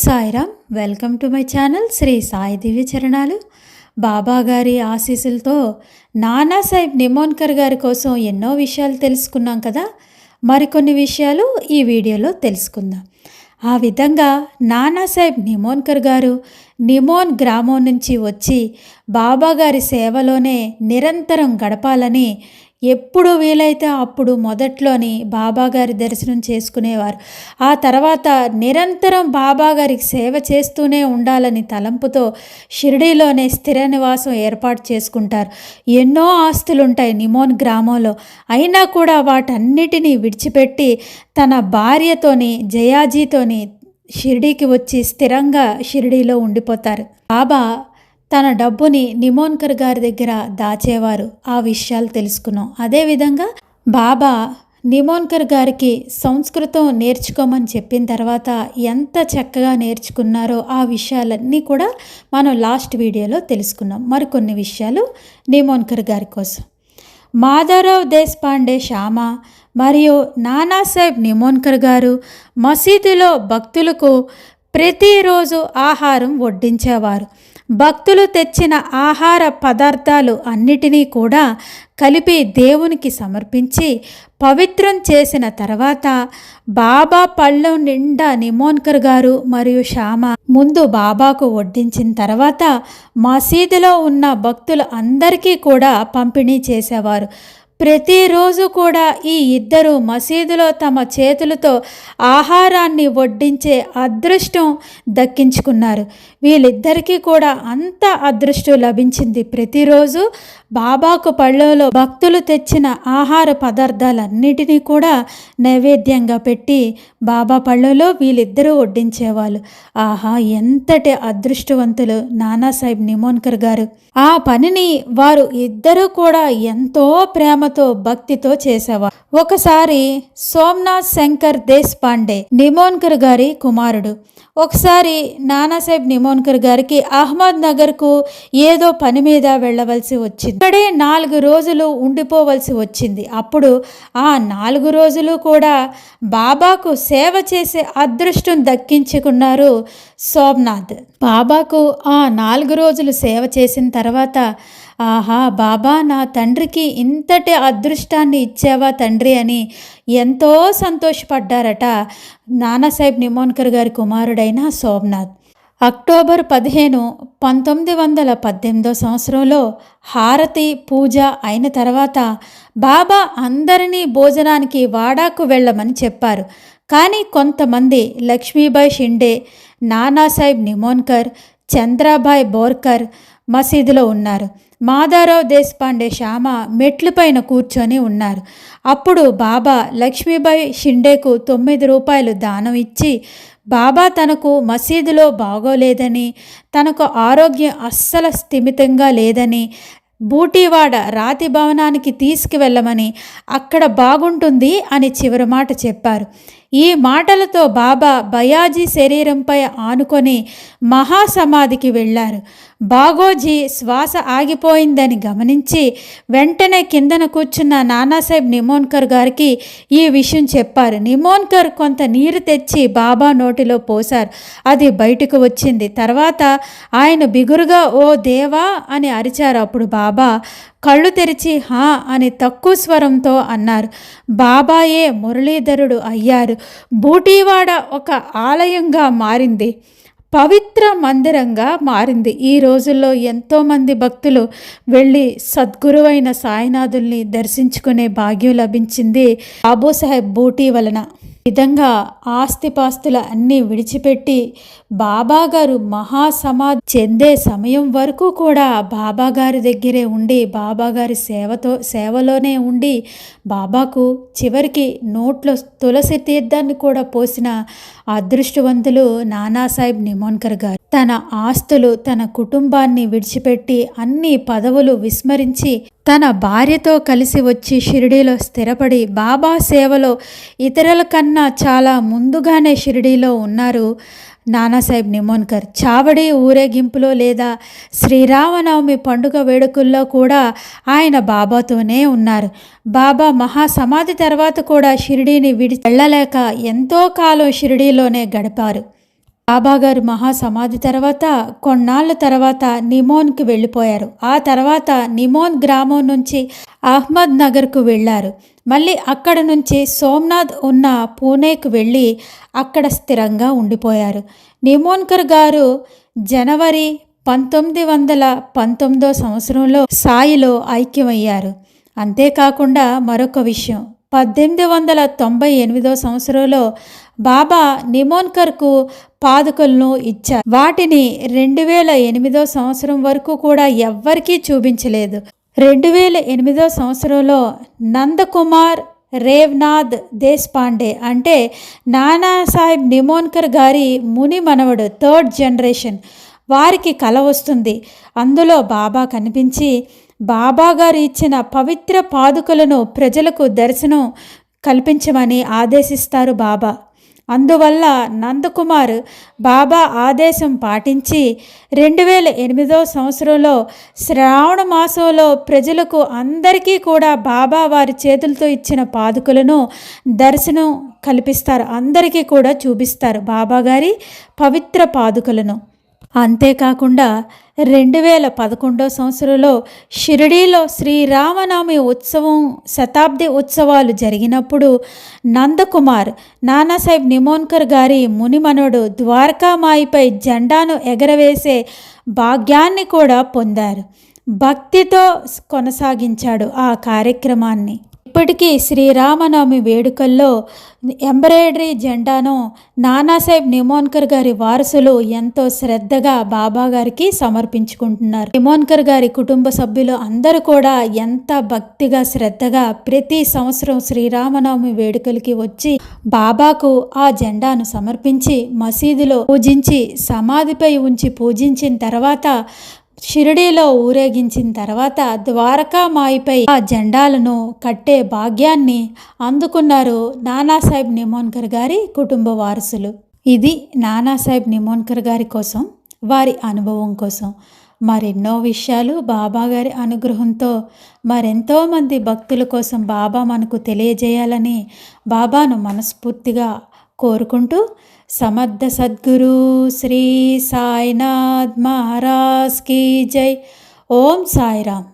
Sairam. Welcome to my channel Shri Sai Divya Charanalu. Baba గారి ఆశీస్సులతో నానాసాహెబ్ నిమోన్కర్ గారి కోసం ఎన్నో విషయాలు తెలుసుకున్నాం కదా. మరికొన్ని విషయాలు ఈ వీడియోలో తెలుసుకుందాం. ఆ విధంగా నానాసాహెబ్ నిమోన్కర్ గారు నిమోన్ గ్రామం నుంచి వచ్చి బాబా గారి సేవలోనే నిరంతరం గడపాలని ఎప్పుడు వీలైతే అప్పుడు మొదట్లోని బాబాగారి దర్శనం చేసుకునేవారు. ఆ తర్వాత నిరంతరం బాబాగారికి సేవ చేస్తూనే ఉండాలని తలంపుతో షిరిడీలోనే స్థిర నివాసం ఏర్పాటు చేసుకుంటారు. ఎన్నో ఆస్తులుంటాయి నిమోన్ గ్రామంలో. అయినా కూడా వాటన్నిటినీ విడిచిపెట్టి తన భార్యతోని జయాజీతోని షిరిడీకి వచ్చి స్థిరంగా షిరిడీలో ఉండిపోతారు. బాబా తన డబ్బుని నిమోన్కర్ గారి దగ్గర దాచేవారు. ఆ విషయాలు తెలుసుకున్నాం. అదేవిధంగా బాబా నిమోన్కర్ గారికి సంస్కృతం నేర్చుకోమని చెప్పిన తర్వాత ఎంత చక్కగా నేర్చుకున్నారో ఆ విషయాలన్నీ కూడా మనం లాస్ట్ వీడియోలో తెలుసుకున్నాం. మరికొన్ని విషయాలు నిమోన్కర్ గారి కోసం. మాధవరావు దేశపాండే శ్యామ మరియు నానాసాహెబ్ నిమోన్కర్ గారు మసీదులో భక్తులకు ప్రతిరోజు ఆహారం వడ్డించేవారు. భక్తులు తెచ్చిన ఆహార పదార్థాలు అన్నిటినీ కూడా కలిపి దేవునికి సమర్పించి పవిత్రం చేసిన తర్వాత బాబా పళ్ళెం నిండా నిమోన్కర్ గారు మరియు శ్యామ ముందు బాబాకు వడ్డించిన తర్వాత మసీదులో ఉన్న భక్తులు అందరికీ కూడా పంపిణీ చేసేవారు. ప్రతిరోజు కూడా ఈ ఇద్దరు మసీదులో తమ చేతులతో ఆహారాన్ని వడ్డించే అదృష్టం దక్కించుకున్నారు. వీళ్ళిద్దరికీ కూడా అంత అదృష్టం లభించింది. ప్రతిరోజు బాబాకు పళ్ళెంలో భక్తులు తెచ్చిన ఆహార పదార్థాలన్నిటినీ కూడా నైవేద్యంగా పెట్టి బాబా పళ్ళెంలో వీళ్ళిద్దరూ వడ్డించేవాళ్ళు. ఆహా, ఎంతటి అదృష్టవంతులు నానాసాహెబ్ నిమోన్కర్ గారు. ఆ పనిని వారు ఇద్దరూ కూడా ఎంతో ప్రేమతో భక్తితో చేసేవారు. ఒకసారి సోమనాథ్ శంకర్ దేశపాండే నిమోన్కర్ గారి కుమారుడు. ఒకసారి నానాసాహెబ్ నిమోన్కర్ గారికి అహ్మద్ నగర్కు ఏదో పని మీద వెళ్ళవలసి వచ్చింది. ఇక్కడే 4 రోజులు ఉండిపోవలసి వచ్చింది. అప్పుడు ఆ 4 రోజులు కూడా బాబాకు సేవ చేసే అదృష్టం దక్కించుకున్నారు సోమనాథ్. బాబాకు ఆ 4 రోజులు సేవ చేసిన తర్వాత ఆహా, బాబా నా తండ్రికి ఇంతటి అదృష్టాన్ని ఇచ్చావా తండ్రి అని ఎంతో సంతోషపడ్డారట నానాసాహెబ్ నిమోన్కర్ గారి కుమారుడైన సోమనాథ్. అక్టోబర్ 15, 1918 సంవత్సరంలో హారతి పూజ అయిన తర్వాత బాబా అందరినీ భోజనానికి వాడాకు వెళ్ళమని చెప్పారు. కానీ కొంతమంది లక్ష్మీబాయి షిండే, నానాసాహెబ్ నిమోన్కర్, చంద్రాబాయ్ బోర్కర్ మసీదులో ఉన్నారు. మాధవరావు దేశపాండే శ్యామ మెట్లపైన కూర్చొని ఉన్నారు. అప్పుడు బాబా లక్ష్మీబాయి షిండేకు 9 రూపాయలు దానం ఇచ్చి బాబా తనకు మసీదులో బాగోలేదని, తనకు ఆరోగ్యం అస్సలు స్థిమితంగా లేదని బూటీవాడ రాతి భవనానికి తీసుకువెళ్ళమని, అక్కడ బాగుంటుంది అని చివరి మాట చెప్పారు. ఈ మాటలతో బాబా బయాజీ శరీరంపై ఆనుకొని మహాసమాధికి వెళ్ళారు. బాగోజీ శ్వాస ఆగిపోయిందని గమనించి వెంటనే కిందన కూర్చున్న నానాసాహెబ్ నిమోన్కర్ గారికి ఈ విషయం చెప్పారు. నిమోన్కర్ కొంత నీరు తెచ్చి బాబా నోటిలో పోశారు. అది బయటకు వచ్చింది. తర్వాత ఆయన బిగురుగా ఓ దేవా అని అరిచారు. అప్పుడు బాబా కళ్ళు తెరిచి హా అని తక్కువ స్వరంతో అన్నారు. బాబాయే మురళీధరుడు అయ్యారు. బూటీవాడ ఒక ఆలయంగా మారింది, పవిత్ర మందిరంగా మారింది. ఈ రోజుల్లో ఎంతోమంది భక్తులు వెళ్ళి సద్గురువైన సాయినాథుల్ని దర్శించుకునే భాగ్యం లభించింది బాబూసాహెబ్ బూటీ వలన. విధంగా ఆస్తిపాస్తుల అన్నీ విడిచిపెట్టి బాబాగారు మహాసమాధి చెందే సమయం వరకు కూడా బాబాగారి దగ్గరే ఉండి బాబాగారి సేవలోనే ఉండి బాబాకు చివరికి నోట్లో తులసి తీర్థాన్ని కూడా పోసిన అదృష్టవంతులు నానాసాహెబ్ నిమోన్కర్ గారు. తన ఆస్తులు, తన కుటుంబాన్ని విడిచిపెట్టి అన్ని పదవులు విస్మరించి తన భార్యతో కలిసి వచ్చి షిరిడీలో స్థిరపడి బాబా సేవలో ఇతరుల కన్నా చాలా ముందుగానే షిరిడీలో ఉన్నారు నానాసాహెబ్ నిమోన్కర్. చావడి ఊరేగింపులో లేదా శ్రీరామనవమి పండుగ వేడుకల్లో కూడా ఆయన బాబాతోనే ఉన్నారు. బాబా మహాసమాధి తర్వాత కూడా షిరిడీని వెళ్ళలేక ఎంతో కాలం షిరిడీలోనే గడిపారు. బాబాగారు మహాసమాధి తర్వాత కొన్నాళ్ళ తర్వాత నిమోన్కి వెళ్ళిపోయారు. ఆ తర్వాత నిమోన్ గ్రామం నుంచి అహ్మద్ నగర్కు వెళ్ళారు. మళ్ళీ అక్కడ నుంచి సోమనాథ్ ఉన్న పూణేకు వెళ్ళి అక్కడ స్థిరంగా ఉండిపోయారు. నిమోన్కర్ గారు జనవరి 1919 సంవత్సరంలో సాయిలో ఐక్యమయ్యారు. అంతేకాకుండా మరొక విషయం, 1898 సంవత్సరంలో బాబా నిమోన్కర్కు పాదుకలను ఇచ్చారు. వాటిని 2008 సంవత్సరం వరకు కూడా ఎవ్వరికీ చూపించలేదు. 2008 సంవత్సరంలో నందకుమార్ రేవ్నాథ్ దేశ్పాండే అంటే నానాసాహెబ్ నిమోన్కర్ గారి ముని మనవడు, 3rd జనరేషన్, వారికి కల వస్తుంది. అందులో బాబా కనిపించి బాబా గారు ఇచ్చిన పవిత్ర పాదుకలను ప్రజలకు దర్శనం కల్పించమని ఆదేశిస్తారు బాబా. అందువల్ల నందకుమార్ బాబా ఆదేశం పాటించి 2008 సంవత్సరంలో శ్రావణ మాసంలో ప్రజలకు అందరికీ కూడా బాబా వారి చేతులతో ఇచ్చిన పాదుకలను దర్శనం కల్పిస్తారు. అందరికీ కూడా చూపిస్తారు బాబా గారి పవిత్ర పాదుకలను. అంతేకాకుండా 2011 సంవత్సరంలో షిరిడీలో శ్రీరామనవమి ఉత్సవం శతాబ్ది ఉత్సవాలు జరిగినప్పుడు నందకుమార్ నానాసాహెబ్ నిమోన్కర్ గారి మునిమనుడు ద్వారకామాయిపై జెండాను ఎగరవేసే భాగ్యాన్ని కూడా పొందారు. భక్తితో కొనసాగించాడు ఆ కార్యక్రమాన్ని. ఇప్పటికీ శ్రీరామనవమి వేడుకల్లో ఎంబ్రాయిడరీ జెండాను నానాసాహెబ్ నిమోన్కర్ గారి వారసులు ఎంతో శ్రద్ధగా బాబా గారికి సమర్పించుకుంటున్నారు. నిమోన్కర్ గారి కుటుంబ సభ్యులు అందరూ కూడా ఎంత భక్తిగా శ్రద్ధగా ప్రతి సంవత్సరం శ్రీరామనవమి వేడుకలకి వచ్చి బాబాకు ఆ జెండాను సమర్పించి మసీదులో పూజించి సమాధిపై ఉంచి పూజించిన తర్వాత షిరిడీలో ఊరేగించిన తర్వాత ద్వారకామాయిపై ఆ జెండాలను కట్టే భాగ్యాన్ని అందుకున్నారు నానాసాహెబ్ నిమోన్కర్ గారి కుటుంబ వారసులు. ఇది నానాసాహెబ్ నిమోన్కర్ గారి కోసం, వారి అనుభవం కోసం మరెన్నో విషయాలు బాబా గారి అనుగ్రహంతో మరెంతోమంది భక్తుల కోసం బాబా మనకు తెలియజేయాలని బాబాను మనస్ఫూర్తిగా కోరుకుంటూ సమర్థ సద్గురు శ్రీ సాయినాథ్ మహారాజ్ కీ జై. ఓం సాయిరామ్.